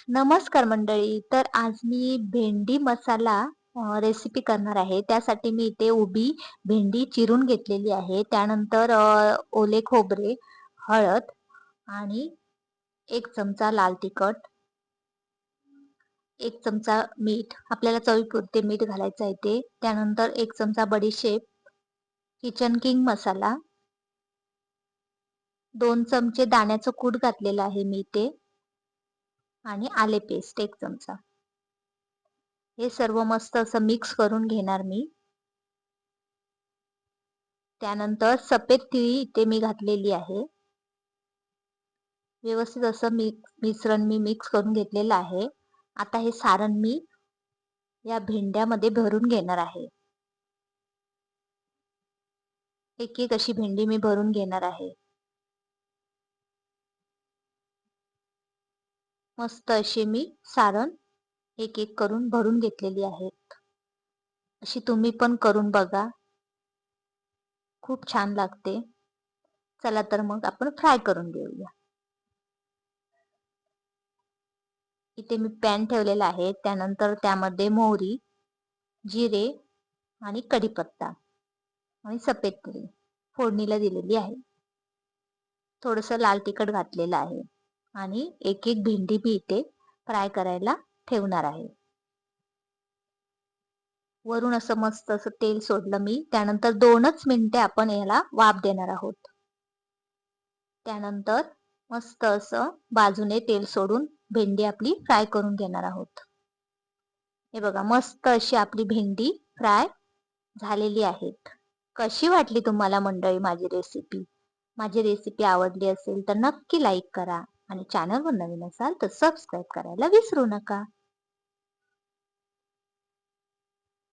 नमस्कार मंडळी. तर आज मी भेंडी मसाला रेसिपी करणार आहे. त्यासाठी मी इथे उभी भेंडी चिरून घेतलेली आहे. त्यानंतर ओले खोबरे, हळद आणि 1 चमचा लाल तिखट, 1 चमचा मीठ, आपल्याला चवीपुरते मीठ घालायचं आहे ते. त्यानंतर 1 चमचा बडीशेप, किचन किंग मसाला, 2 चमचे दाण्याचं कूट घातलेलं आहे मी इथे आणि आले पेस्ट 1 चमचा. हे सर्व मस्त असं मिक्स करून घेणार मी. त्यानंतर सफेद तिळी इथे मी घातलेली आहे. व्यवस्थित असं मिश्रण मी मिक्स करून घेतलेलं आहे. आता हे सारण मी या भेंड्यामध्ये भरून घेणार आहे. एक एक अशी भेंडी मी भरून घेणार आहे. मस्त अशी मी सारण एक एक करून भरून घेतलेली आहेत. अशी तुम्ही पण करून बघा. खूप छान लागते. चला तर मग आपण फ्राय करून घेऊया. इथे मी पॅन ठेवलेला आहे. त्यानंतर त्यामध्ये मोहरी, जिरे आणि कढीपत्ता आणि सफेद तिळ फोडणीला दिलेली आहे. थोडंसं लाल तिखट घातलेलं आहे आणि एक एक भेंडी मी इथे फ्राय करायला ठेवणार आहे. वरून असं मस्त असं तेल सोडलं मी. त्यानंतर 2च मिनिटे आपण याला वाफ देणार आहोत. त्यानंतर मस्त असं बाजूने तेल सोडून भेंडी आपली फ्राय करून घेणार आहोत. हे बघा मस्त अशी आपली भेंडी फ्राय झालेली आहेत. कशी वाटली तुम्हाला मंडळी माझी रेसिपी? माझी रेसिपी आवडली असेल तर नक्की लाईक करा आणि चॅनलवर नवीन असाल तर सबस्क्राईब करायला विसरू नका.